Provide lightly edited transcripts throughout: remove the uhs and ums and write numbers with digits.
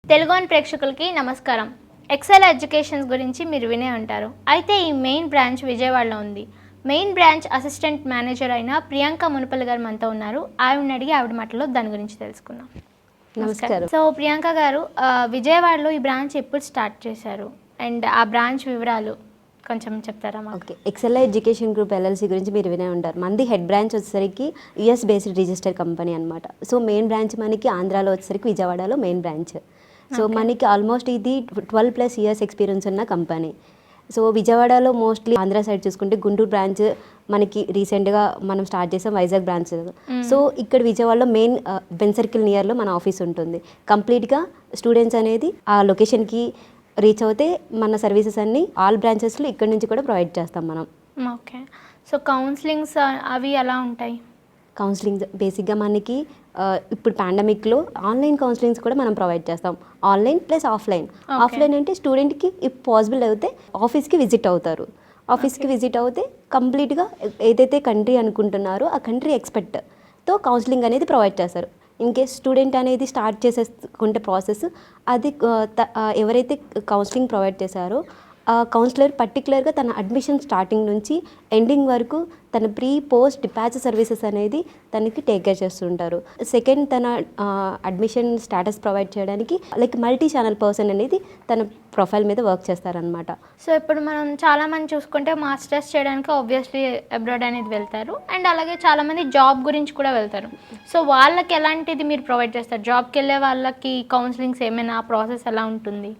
తెలుగోన్ ప్రేక్షకులకి నమస్కారం. XL educations గురించి మీరు వినే ఉంటారు. అయితే ఈ మెయిన్ బ్రాంచ్ విజయవాడలో ఉంది. మెయిన్ బ్రాంచ్ అసిస్టెంట్ మేనేజర్ అయిన ప్రియాంక మునుపల్లి గారు మనతో ఉన్నారు. ఆవిడని అడిగి ఆవిడ మాటలో దాని గురించి తెలుసుకుందాం. నమస్కారం. సో ప్రియాంక గారు, విజయవాడలో ఈ బ్రాంచ్ ఎప్పుడు స్టార్ట్ చేశారు అండ్ ఆ బ్రాంచ్ వివరాలు కొంచెం చెప్తారా? Okay, excel education group LLC గురించి మీరు వినే ఉంటారు. మనది హెడ్ బ్రాంచ్ వచ్చేసరికి యుఎస్ బేస్డ్ రిజిస్టర్ కంపెనీ అనమాట. సో మెయిన్ బ్రాంచ్ మనకి ఆంధ్రాలో వచ్చేసరికి విజయవాడలో మెయిన్ బ్రాంచ్. సో మనకి ఆల్మోస్ట్ ఇది 12+ ఇయర్స్ ఎక్స్పీరియన్స్ ఉన్న కంపెనీ. సో విజయవాడలో మోస్ట్లీ ఆంధ్ర సైడ్ చూసుకుంటే గుంటూరు బ్రాంచ్ మనకి రీసెంట్గా మనం స్టార్ట్ చేసాం, వైజాగ్ బ్రాంచ్. సో ఇక్కడ విజయవాడలో మెయిన్ బెన్ సర్కిల్ నియర్లో మన ఆఫీస్ ఉంటుంది. కంప్లీట్గా స్టూడెంట్స్ అనేది ఆ లొకేషన్కి రీచ్ అవుతే మన సర్వీసెస్ అన్ని ఆల్ బ్రాంచెస్లో ఇక్కడ నుంచి కూడా ప్రొవైడ్ చేస్తాం మనం. ఓకే, సో కౌన్సిలింగ్స్ అవి ఎలా ఉంటాయి? కౌన్సిలింగ్ బేసిక్గా మనకి ఇప్పుడు పాండమిక్లో ఆన్లైన్ కౌన్సిలింగ్స్ కూడా మనం ప్రొవైడ్ చేస్తాం. Online plus offline. ఆఫ్లైన్ అంటే స్టూడెంట్కి ఇఫ్ పాసిబుల్ అయితే ఆఫీస్కి విజిట్ అవుతారు. ఆఫీస్కి విజిట్ అవుతే కంప్లీట్గా ఏదైతే కంట్రీ అనుకుంటున్నారో ఆ కంట్రీ ఎక్స్పెక్ట్తో కౌన్సిలింగ్ అనేది ప్రొవైడ్ చేస్తారు. ఇన్ కేస్ స్టూడెంట్ అనేది స్టార్ట్ చేసేసుకుంటే ప్రాసెస్ అది ఎవరైతే కౌన్సిలింగ్ ప్రొవైడ్ చేశారో ఆ కౌన్సిలర్ పర్టికులర్గా తన అడ్మిషన్ స్టార్టింగ్ నుంచి ఎండింగ్ వరకు తన ప్రీ పోస్ట్ డిపాచ్ సర్వీసెస్ అనేది తనకి టేక్ కేర్ చేస్తుంటారు. సెకండ్, తన అడ్మిషన్ స్టేటస్ ప్రొవైడ్ చేయడానికి లైక్ మల్టీ ఛానల్ పర్సన్ అనేది తన ప్రొఫైల్ మీద వర్క్ చేస్తారనమాట. సో ఇప్పుడు మనం చాలామంది చూసుకుంటే మాస్టర్స్ చేయడానికి ఆబ్వియస్లీ అబ్రాడ్ అనేది వెళ్తారు అండ్ అలాగే చాలామంది జాబ్ గురించి కూడా వెళ్తారు. సో వాళ్ళకి ఎలాంటిది మీరు ప్రొవైడ్ చేస్తారు? జాబ్కి వెళ్ళే వాళ్ళకి కౌన్సిలింగ్స్ ఏమైనా ప్రాసెస్ ఎలా ఉంటుంది?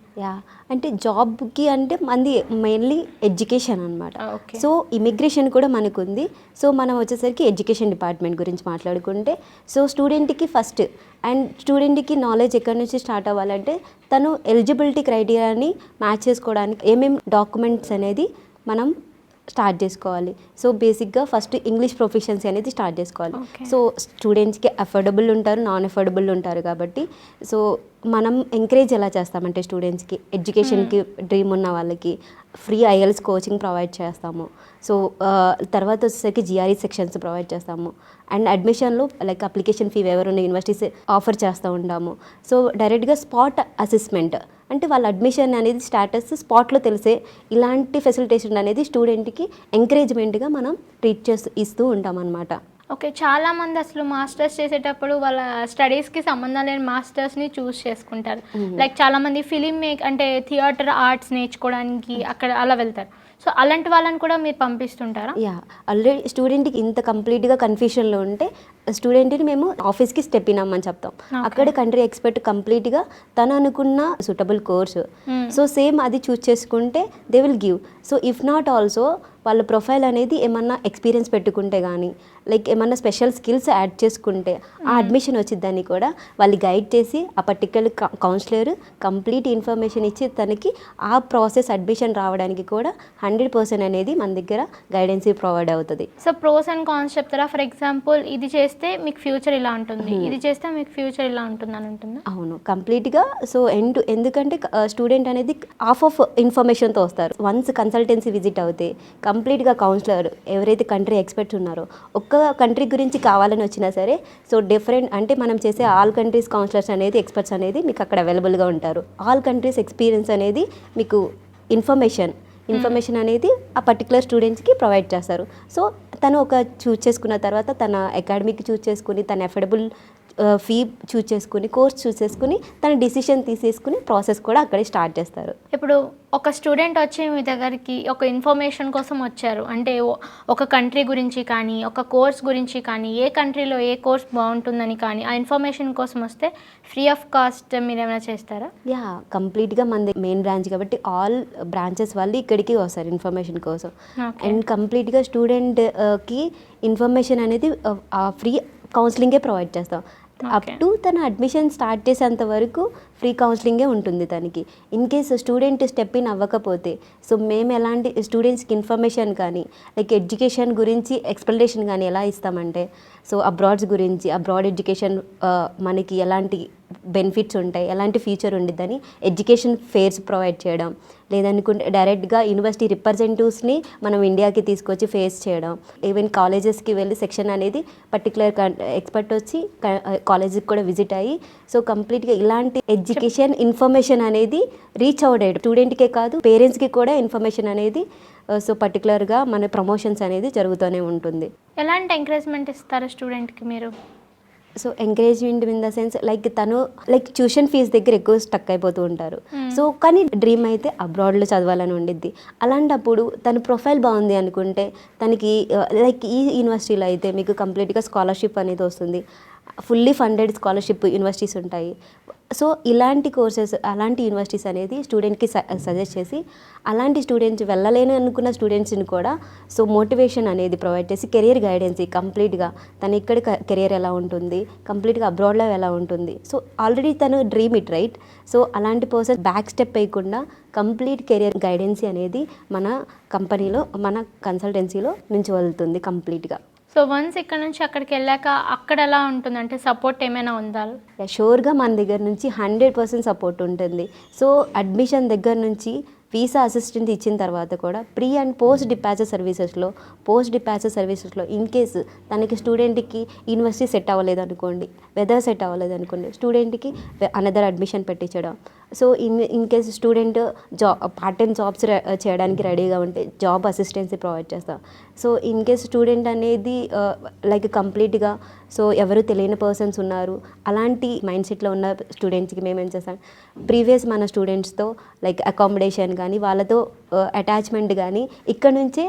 అంటే జాబ్కి అంటే మనది మెయిన్లీ ఎడ్యుకేషన్ అనమాట. సో ఇమిగ్రేషన్ కూడా మనకు ఉంది. సో మనం వచ్చేసరికి ఎడ్యుకేషన్ డిపార్ట్మెంట్ గురించి మాట్లాడుకుంటే, సో స్టూడెంట్కి ఫస్ట్ అండ్ స్టూడెంట్కి నాలెడ్జ్ ఎక్కడి నుంచి స్టార్ట్ అవ్వాలంటే తను ఎలిజిబిలిటీ క్రైటీరియాని మ్యాచ్ చేసుకోవడానికి ఏమేమి డాక్యుమెంట్స్ అనేది మనం స్టార్ట్ చేసుకోవాలి. సో బేసిక్గా ఫస్ట్ ఇంగ్లీష్ ప్రొఫిషియన్సీ అనేది స్టార్ట్ చేసుకోవాలి. సో స్టూడెంట్స్కి అఫోర్డబుల్ ఉంటారు, నాన్ అఫోర్డబుల్ ఉంటారు. కాబట్టి సో మనం ఎంకరేజ్ ఎలా చేస్తామంటే స్టూడెంట్స్కి ఎడ్యుకేషన్కి డ్రీమ్ ఉన్న వాళ్ళకి ఫ్రీ ఐఎల్స్ కోచింగ్ ప్రొవైడ్ చేస్తాము. సో తర్వాత వచ్చేసరికి జిఆర్ఈ సెక్షన్స్ ప్రొవైడ్ చేస్తాము. అండ్ అడ్మిషన్లో లైక్ అప్లికేషన్ ఫీ ఎవరున్న యూనివర్సిటీస్ ఆఫర్ చేస్తూ ఉంటాము. సో డైరెక్ట్గా స్పాట్ అసెస్మెంట్ అంటే వాళ్ళ అడ్మిషన్ అనేది స్టాటస్ స్పాట్లో తెలిసే ఇలాంటి ఫెసిలిటేషన్ అనేది స్టూడెంట్కి ఎంకరేజ్మెంట్గా మనం ఇస్తూ ఉంటాం అన్నమాట. ఓకే, చాలామంది అసలు మాస్టర్స్ చేసేటప్పుడు వాళ్ళ స్టడీస్కి సంబంధం లేని మాస్టర్స్ని చూస్ చేసుకుంటారు. లైక్ చాలామంది ఫిలిం అంటే థియేటర్ ఆర్ట్స్ నేర్చుకోవడానికి అక్కడ అలా వెళ్తారు. సో అలాంటి వాళ్ళని కూడా మీరు పంపిస్తుంటారా? ఆల్రెడీ స్టూడెంట్కి ఇంత కంప్లీట్గా కన్ఫ్యూషన్లో ఉంటే స్టూడెంట్ని మేము ఆఫీస్కి స్టెప్ ఇనామని చెప్తాం. అక్కడ కంట్రీ ఎక్స్పర్ట్ కంప్లీట్గా తను అనుకున్న సూటబుల్ కోర్సు సో సేమ్ అది చూస్ చేసుకుంటే they will give. So if not also వాళ్ళ ప్రొఫైల్ అనేది ఏమన్నా ఎక్స్పీరియన్స్ పెట్టుకుంటే కానీ లైక్ ఏమన్నా స్పెషల్ స్కిల్స్ యాడ్ చేసుకుంటే ఆ అడ్మిషన్ వచ్చిద్దని కూడా వాళ్ళు గైడ్ చేసి ఆ పర్టికులర్ కౌన్సిలర్ కంప్లీట్ ఇన్ఫర్మేషన్ ఇచ్చి తనకి ఆ ప్రాసెస్ అడ్మిషన్ రావడానికి కూడా 100% అనేది మన దగ్గర గైడెన్స్ ప్రొవైడ్ అవుతుంది. సో ప్రోస్ అండ్ కాన్స్ చెప్తారా? ఫర్ ఎగ్జాంపుల్ ఇది చేస్తే మీకు ఫ్యూచర్ ఇలా ఉంటుంది, ఇది చేస్తే మీకు ఫ్యూచర్ ఇలా ఉంటుంది అని ఉంటుందా? అవును, కంప్లీట్గా. సో ఎందుకంటే స్టూడెంట్ అనేది హాఫ్ ఆఫ్ ఇన్ఫర్మేషన్తో వస్తారు. వన్స్ కన్సల్టెన్సీ విజిట్ అవుతే కంప్లీట్గా కౌన్సిలర్ ఎవరైతే కంట్రీ ఎక్స్పర్ట్స్ ఉన్నారో ఒక్క కంట్రీ గురించి కావాలని వచ్చినా సరే సో డిఫరెంట్ అంటే మనం చేసే ఆల్ కంట్రీస్ కౌన్సిలర్స్ అనేది ఎక్స్పర్ట్స్ అనేది మీకు అక్కడ అవైలబుల్గా ఉంటారు. ఆల్ కంట్రీస్ ఎక్స్పీరియన్స్ అనేది మీకు ఇన్ఫర్మేషన్ అనేది ఆ పర్టికులర్ స్టూడెంట్స్కి ప్రొవైడ్ చేస్తారు. సో తను ఒక చూస్ చేసుకున్న తర్వాత తన అకాడమిక్ చూస్ చేసుకుని తన అఫోర్డబుల్ ఫీ చూస్ చేసుకుని కోర్స్ చూస్ చేసుకుని తన డిసిషన్ తీసేసుకుని ప్రాసెస్ కూడా అక్కడే స్టార్ట్ చేస్తారు. ఇప్పుడు ఒక స్టూడెంట్ వచ్చి మీ దగ్గరికి ఒక ఇన్ఫర్మేషన్ కోసం వచ్చారు అంటే ఒక కంట్రీ గురించి కానీ ఒక కోర్స్ గురించి కానీ ఏ కంట్రీలో ఏ కోర్స్ బాగుంటుందని కానీ ఆ ఇన్ఫర్మేషన్ కోసం వస్తే ఫ్రీ ఆఫ్ కాస్ట్ మీరు ఏమైనా చేస్తారా? కంప్లీట్గా మన మెయిన్ బ్రాంచ్ కాబట్టి ఆల్ బ్రాంచెస్ వాళ్ళు ఇక్కడికి వస్తారు ఇన్ఫర్మేషన్ కోసం. అండ్ కంప్లీట్గా స్టూడెంట్కి ఇన్ఫర్మేషన్ అనేది ఫ్రీ కౌన్సిలింగే ప్రొవైడ్ చేస్తాం. అప్ టు తన అడ్మిషన్ స్టార్ట్ చేసేంత వరకు ఫ్రీ కౌన్సిలింగే ఉంటుంది తనకి. In case student step in అవ్వకపోతే సో మేము ఎలాంటి స్టూడెంట్స్కి ఇన్ఫర్మేషన్ కానీ లైక్ ఎడ్యుకేషన్ గురించి ఎక్స్ప్లెనేషన్ కానీ ఎలా ఇస్తామంటే సో అబ్రాడ్ ఎడ్యుకేషన్ మనకి ఎలాంటి బెనిఫిట్స్ ఉంటాయి, ఎలాంటి ఫ్యూచర్ ఉండిద్దని ఎడ్యుకేషన్ ఫేర్స్ ప్రొవైడ్ చేయడం, లేదనుకుంటే డైరెక్ట్గా యూనివర్సిటీ రిప్రజెంటేటివ్స్ని మనం ఇండియాకి తీసుకొచ్చి ఫేస్ చేయడం, ఈవెన్ కాలేజెస్కి వెళ్ళి సెక్షన్ అనేది పర్టికులర్ ఎక్స్పర్ట్ వచ్చి కాలేజెస్కి కూడా విజిట్ అయ్యి సో కంప్లీట్గా ఇలాంటి ఎడ్యుకేషన్ ఇన్ఫర్మేషన్ అనేది రీచ్ అవుట్ స్టూడెంట్కే కాదు పేరెంట్స్కి కూడా ఇన్ఫర్మేషన్ అనేది సో పర్టికులర్గా మన ప్రమోషన్స్ అనేది జరుగుతూనే ఉంటుంది. ఎలాంటి ఎంకరేజ్మెంట్ ఇస్తారు స్టూడెంట్కి మీరు? So encouragement in the sense like తను లైక్ ట్యూషన్ ఫీజు దగ్గర ఎక్కువ స్టక్ అయిపోతూ ఉంటారు. సో కానీ డ్రీమ్ అయితే అబ్రాడ్లో చదవాలని ఉండిద్ది. అలాంటప్పుడు తన ప్రొఫైల్ బాగుంది అనుకుంటే తనకి లైక్ ఈ యూనివర్సిటీలో అయితే మీకు కంప్లీట్గా స్కాలర్షిప్ అనేది వస్తుంది, ఫుల్లీ ఫండెడ్ స్కాలర్షిప్ యూనివర్సిటీస్ ఉంటాయి. సో ఇలాంటి కోర్సెస్ అలాంటి యూనివర్సిటీస్ అనేది స్టూడెంట్కి సజెస్ట్ చేసి అలాంటి స్టూడెంట్స్ వెళ్ళలేని అనుకున్న స్టూడెంట్స్ని కూడా సో మోటివేషన్ అనేది ప్రొవైడ్ చేసి కెరియర్ గైడెన్స్ కంప్లీట్గా తను ఇక్కడ కెరియర్ ఎలా ఉంటుంది, కంప్లీట్గా అబ్రాడ్లో ఎలా ఉంటుంది, సో ఆల్రెడీ తను డ్రీమ్ ఇట్ రైట్. సో అలాంటి పర్సన్ బ్యాక్ స్టెప్ వేయకుండా కంప్లీట్ కెరియర్ గైడెన్సీ అనేది మన కంపెనీలో మన కన్సల్టెన్సీలో నుంచి వెళ్తుంది కంప్లీట్గా. సో వన్స్ ఇక్కడ నుంచి అక్కడికి వెళ్ళాక అక్కడ ఎలా ఉంటుంది, అంటే సపోర్ట్ ఏమైనా ఉందా? షూర్గా మన దగ్గర నుంచి 100% సపోర్ట్ ఉంటుంది. సో అడ్మిషన్ దగ్గర నుంచి వీసా అసిస్టెంట్ ఇచ్చిన తర్వాత కూడా ప్రీ అండ్ పోస్ట్ డిపాచర్ సర్వీసెస్లో ఇన్ కేసు తనకి స్టూడెంట్కి యూనివర్సిటీ సెట్ అవ్వలేదు అనుకోండి, వెదర్ సెట్ అవ్వలేదు అనుకోండి, స్టూడెంట్కి అనదర్ అడ్మిషన్ పెట్టించడం. So in case student part time jobs చేయడానికి రెడీగా ఉంటే జాబ్ అసిస్టెన్సీ ప్రొవైడ్ చేస్తాం. సో ఇన్ కేసు స్టూడెంట్ అనేది లైక్ కంప్లీట్గా సో ఎవరు తెలియని పర్సన్స్ ఉన్నారు, అలాంటి మైండ్ సెట్లో ఉన్న స్టూడెంట్స్కి మేము ఏం చేస్తాం, ప్రీవియస్ మన స్టూడెంట్స్తో లైక్ అకామిడేషన్ కానీ వాళ్ళతో అటాచ్మెంట్ కానీ ఇక్కడ నుంచే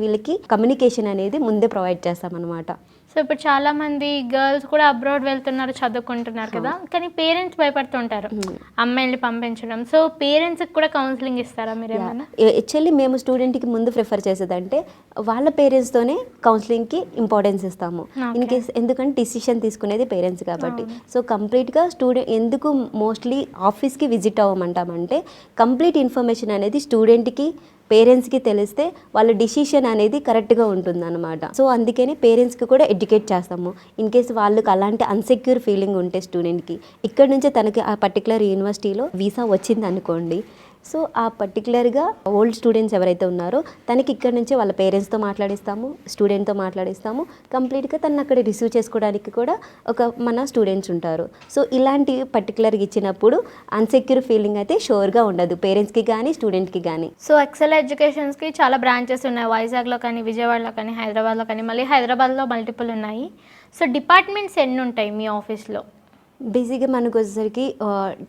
వీళ్ళకి కమ్యూనికేషన్ అనేది ముందే ప్రొవైడ్ చేస్తామన్నమాట. సో ఇప్పుడు చాలా మంది గర్ల్స్ కూడా అబ్రాడ్ వెళ్తున్నారు, చదువుకుంటున్నారు కదా, కానీ పేరెంట్స్ భయపడుతుంటారు అమ్మాయిల్ని పంపించడం. సో పేరెంట్స్కి కూడా కౌన్సిలింగ్ ఇస్తారా మీరు ఏమైనా? యాక్చువల్లీ మేము స్టూడెంట్కి ముందు ప్రిఫర్ చేసేదంటే వాళ్ళ పేరెంట్స్తోనే కౌన్సిలింగ్కి ఇంపార్టెన్స్ ఇస్తాము. ఇన్ కేస్ ఎందుకంటే డిసిషన్ తీసుకునేది పేరెంట్స్ కాబట్టి. సో కంప్లీట్గా స్టూడెంట్ ఎందుకు మోస్ట్లీ ఆఫీస్కి విజిట్ అవ్వమంటామంటే కంప్లీట్ ఇన్ఫర్మేషన్ అనేది స్టూడెంట్కి పేరెంట్స్కి తెలిస్తే వాళ్ళ డిసిషన్ అనేది కరెక్ట్గా ఉంటుందన్నమాట. సో అందుకని పేరెంట్స్కి కూడా ఎడ్యుకేట్ చేస్తాము. ఇన్ కేసు వాళ్ళకి అలాంటి అన్సెక్యూర్ ఫీలింగ్ ఉంటే స్టూడెంట్కి ఇక్కడ నుంచే తనకి ఆ పర్టికులర్ యూనివర్సిటీలో వీసా వచ్చింది అనుకోండి, సో ఆ పర్టికులర్గా ఓల్డ్ స్టూడెంట్స్ ఎవరైతే ఉన్నారో తనకి ఇక్కడ నుంచి వాళ్ళ పేరెంట్స్తో మాట్లాడిస్తాము, స్టూడెంట్తో మాట్లాడిస్తాము, కంప్లీట్గా తను అక్కడ రిసీవ్ చేసుకోవడానికి కూడా మన స్టూడెంట్స్ ఉంటారు. సో ఇలాంటి పర్టికులర్గా ఇచ్చినప్పుడు అన్సెక్యూర్ ఫీలింగ్ అయితే షూర్గా ఉండదు పేరెంట్స్కి కానీ స్టూడెంట్కి కానీ. సో ఎక్సెల్ ఎడ్యుకేషన్స్కి చాలా బ్రాంచెస్ ఉన్నాయి, వైజాగ్లో కానీ, విజయవాడలో కానీ, హైదరాబాద్లో కానీ, మళ్ళీ హైదరాబాద్లో మల్టిపుల్ ఉన్నాయి. సో డిపార్ట్మెంట్స్ ఎన్ని ఉంటాయి మీ ఆఫీస్లో? బేసిక్గా మనకు వచ్చేసరికి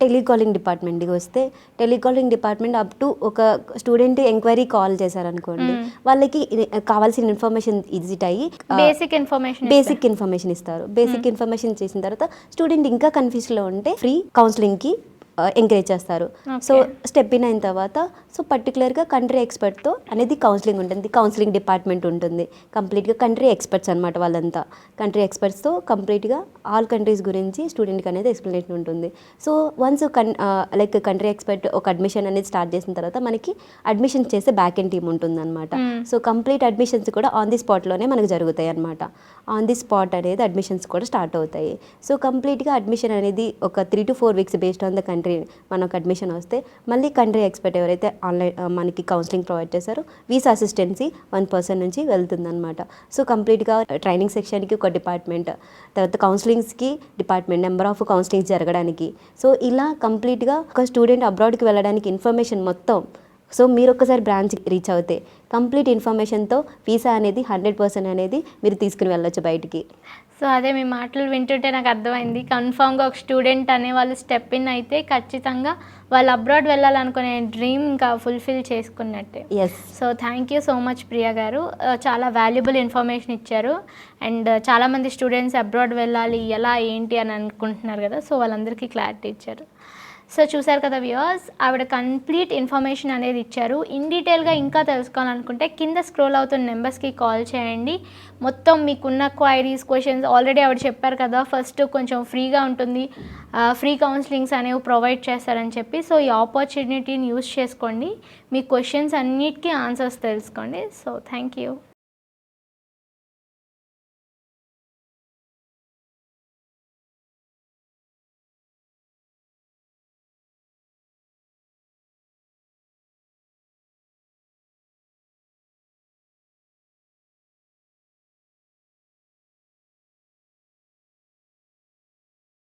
టెలికాలింగ్ డిపార్ట్మెంట్కి వస్తే టెలికాలింగ్ డిపార్ట్మెంట్ అప్ టు ఒక స్టూడెంట్ ఎంక్వైరీ కాల్ చేశారనుకోండి, వాళ్ళకి కావాల్సిన ఇన్ఫర్మేషన్ విజిట్ అయ్యి బేసిక్ ఇన్ఫర్మేషన్ ఇస్తారు. బేసిక్ ఇన్ఫర్మేషన్ చేసిన తర్వాత స్టూడెంట్ ఇంకా కన్ఫ్యూజ్లో ఉంటే ఫ్రీ కౌన్సిలింగ్కి ఎంకరేజ్ చేస్తారు. సో స్టెప్ ఇన్ అయిన తర్వాత సో పర్టికులర్గా కంట్రీ ఎక్స్పర్ట్తో అనేది కౌన్సిలింగ్ ఉంటుంది, కౌన్సిలింగ్ డిపార్ట్మెంట్ ఉంటుంది. కంప్లీట్గా కంట్రీ ఎక్స్పర్ట్స్ అనమాట, వాళ్ళంతా కంట్రీ ఎక్స్పర్ట్స్తో కంప్లీట్గా ఆల్ కంట్రీస్ గురించి స్టూడెంట్కి అనేది ఎక్స్ప్లెనేషన్ ఉంటుంది. So once like country expert ఒక అడ్మిషన్ అనేది స్టార్ట్ చేసిన తర్వాత మనకి అడ్మిషన్ చేసే బ్యాక్ ఎండ్ టీమ్ ఉంటుంది అనమాట. సో కంప్లీట్ అడ్మిషన్స్ కూడా ఆన్ ది స్పాట్లోనే మనకు జరుగుతాయి అనమాట. ఆన్ ది స్పాట్ అనేది అడ్మిషన్స్ కూడా స్టార్ట్ అవుతాయి. సో కంప్లీట్గా అడ్మిషన్ అనేది ఒక 3 to 4 weeks based on the country మనకు అడ్మిషన్ వస్తే మళ్ళీ కంట్రీ ఎక్స్పర్ట్ ఎవరైతే ఆన్లైన్ మనకి కౌన్సిలింగ్ ప్రొవైడ్ చేశారో వీసా అసిస్టెన్సీ 1 person నుంచి వెళ్తుందన్నమాట. సో కంప్లీట్గా ట్రైనింగ్ సెక్షన్కి ఒక డిపార్ట్మెంట్, తర్వాత కౌన్సిలింగ్స్కి డిపార్ట్మెంట్, నెంబర్ ఆఫ్ కౌన్సిలింగ్స్ జరగడానికి. సో ఇలా కంప్లీట్గా ఒక స్టూడెంట్ అబ్రాడ్కి వెళ్ళడానికి ఇన్ఫర్మేషన్ మొత్తం సో మీరు ఒక్కసారి బ్రాంచ్ రీచ్ అవుతే కంప్లీట్ ఇన్ఫర్మేషన్తో వీసా అనేది 100% అనేది మీరు తీసుకుని వెళ్ళొచ్చు బయటికి. సో అదే మీ మాటలు వింటుంటే నాకు అర్థమైంది, కన్ఫామ్గా ఒక స్టూడెంట్ అనే వాళ్ళు స్టెప్ ఇన్ అయితే ఖచ్చితంగా వాళ్ళు అబ్రాడ్ వెళ్ళాలనుకునే డ్రీమ్ ఇంకా ఫుల్ఫిల్ చేసుకున్నట్టే. Yes. So thank you so much Priya గారు, చాలా వాల్యుబుల్ ఇన్ఫర్మేషన్ ఇచ్చారు. అండ్ చాలామంది స్టూడెంట్స్ అబ్రాడ్ వెళ్ళాలి ఎలా ఏంటి అని అనుకుంటున్నారు కదా, సో వాళ్ళందరికీ క్లారిటీ ఇచ్చారు. సో చూసారు కదా వ్యూవర్స్, ఆవిడ కంప్లీట్ ఇన్ఫర్మేషన్ అనేది ఇచ్చారు. ఇన్ డీటెయిల్గా ఇంకా తెలుసుకోవాలనుకుంటే కింద స్క్రోల్ అవుతున్న నెంబర్స్కి కాల్ చేయండి. మొత్తం మీకున్న క్వైరీస్, క్వశ్చన్స్ ఆల్రెడీ ఆవిడ చెప్పారు కదా, ఫస్ట్ కొంచెం ఫ్రీగా ఉంటుంది, ఫ్రీ కౌన్సిలింగ్స్ అనేవి ప్రొవైడ్ చేస్తారని చెప్పి. సో ఈ ఆపర్చునిటీని యూజ్ చేసుకోండి, మీ క్వశ్చన్స్ అన్నిటికీ ఆన్సర్స్ తెలుసుకోండి. So thank you.